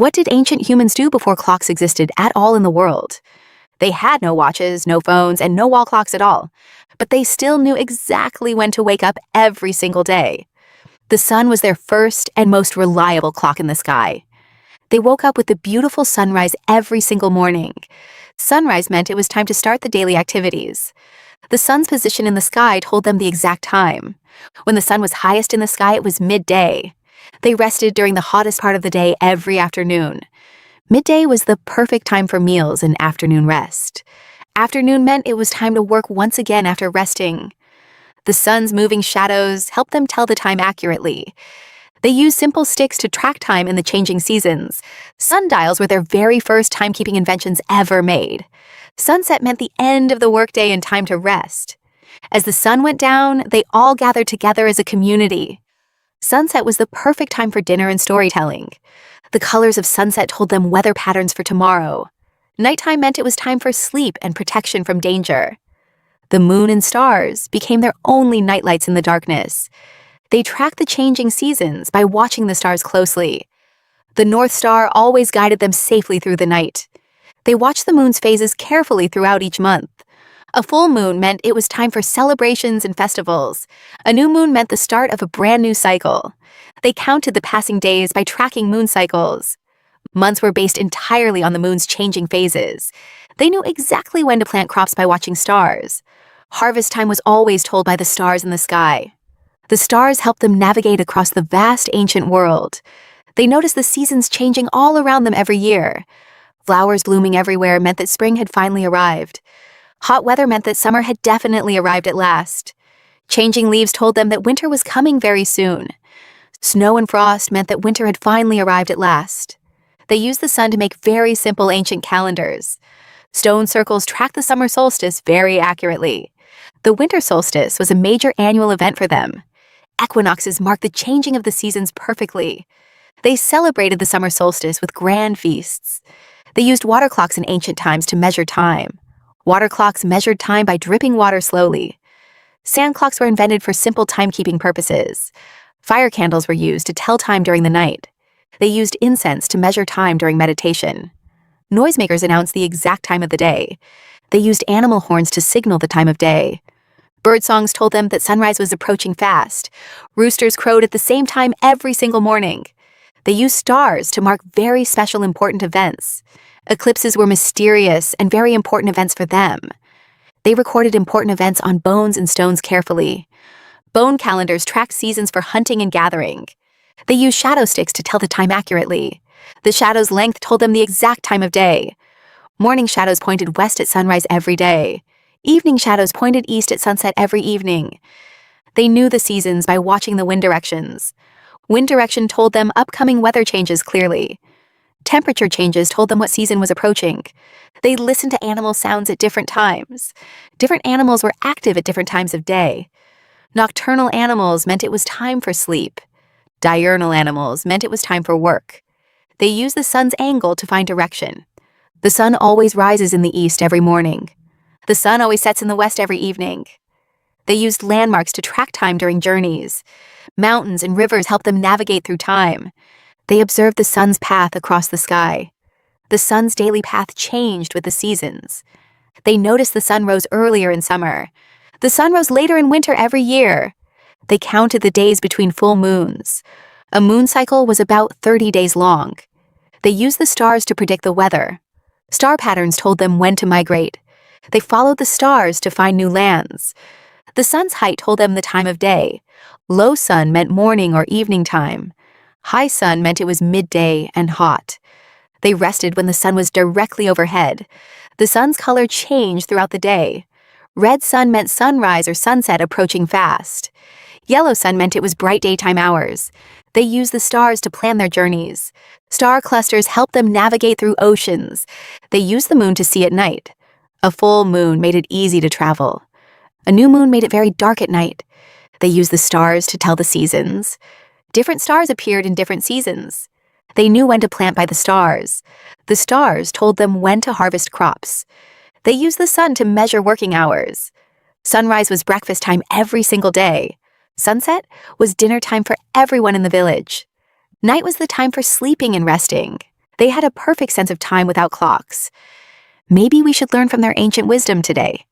What did ancient humans do before clocks existed at all in the world? They had no watches, no phones, and no wall clocks at all, but they still knew exactly when to wake up every single day. The sun was their first and most reliable clock in the sky. They woke up with the beautiful sunrise every single morning. Sunrise meant it was time to start the daily activities. The sun's position in the sky told them the exact time. When the sun was highest in the sky, it was midday. They rested during the hottest part of the day every afternoon. Midday was the perfect time for meals and afternoon rest. Afternoon meant it was time to work once again after resting. The sun's moving shadows helped them tell the time accurately. They used simple sticks to track time in the changing seasons. Sundials were their very first timekeeping inventions ever made. Sunset meant the end of the workday and time to rest. As the sun went down, they all gathered together as a community. Sunset was the perfect time for dinner and storytelling. The colors of sunset told them weather patterns for tomorrow. Nighttime meant it was time for sleep and protection from danger. The moon and stars became their only nightlights in the darkness. They tracked the changing seasons by watching the stars closely. The North Star always guided them safely through the night. They watched the moon's phases carefully throughout each month. A full moon meant it was time for celebrations and festivals. A new moon meant the start of a brand new cycle. They counted the passing days by tracking moon cycles. Months were based entirely on the moon's changing phases. They knew exactly when to plant crops by watching stars. Harvest time was always told by the stars in the sky. The stars helped them navigate across the vast ancient world. They noticed the seasons changing all around them every year. Flowers blooming everywhere meant that spring had finally arrived. Hot weather meant that summer had definitely arrived at last. Changing leaves told them that winter was coming very soon. Snow and frost meant that winter had finally arrived at last. They used the sun to make very simple ancient calendars. Stone circles tracked the summer solstice very accurately. The winter solstice was a major annual event for them. Equinoxes marked the changing of the seasons perfectly. They celebrated the summer solstice with grand feasts. They used water clocks in ancient times to measure time. Water clocks measured time by dripping water slowly. Sand clocks were invented for simple timekeeping purposes. Fire candles were used to tell time during the night. They used incense to measure time during meditation. Noisemakers announced the exact time of the day. They used animal horns to signal the time of day. Bird songs told them that sunrise was approaching fast. Roosters crowed at the same time every single morning. They used stars to mark very special important events. Eclipses were mysterious and very important events for them. They recorded important events on bones and stones carefully. Bone calendars tracked seasons for hunting and gathering. They used shadow sticks to tell the time accurately. The shadow's length told them the exact time of day. Morning shadows pointed west at sunrise every day. Evening shadows pointed east at sunset every evening. They knew the seasons by watching the wind directions. Wind direction told them upcoming weather changes clearly. Temperature changes told them what season was approaching. They listened to animal sounds at different times. Different animals were active at different times of day. Nocturnal animals meant it was time for sleep. Diurnal animals meant it was time for work. They used the sun's angle to find direction. The sun always rises in the east every morning. The sun always sets in the west every evening. They used landmarks to track time during journeys. Mountains and rivers helped them navigate through time. They observed the sun's path across the sky. The sun's daily path changed with the seasons. They noticed the sun rose earlier in summer. The sun rose later in winter every year. They counted the days between full moons. A moon cycle was about 30 days long. They used the stars to predict the weather. Star patterns told them when to migrate. They followed the stars to find new lands. The sun's height told them the time of day. Low sun meant morning or evening time. High sun meant it was midday and hot. They rested when the sun was directly overhead. The sun's color changed throughout the day. Red sun meant sunrise or sunset approaching fast. Yellow sun meant it was bright daytime hours. They used the stars to plan their journeys. Star clusters helped them navigate through oceans. They used the moon to see at night. A full moon made it easy to travel. A new moon made it very dark at night. They used the stars to tell the seasons. Different stars appeared in different seasons. They knew when to plant by the stars. The stars told them when to harvest crops. They used the sun to measure working hours. Sunrise was breakfast time every single day. Sunset was dinner time for everyone in the village. Night was the time for sleeping and resting. They had a perfect sense of time without clocks. Maybe we should learn from their ancient wisdom today.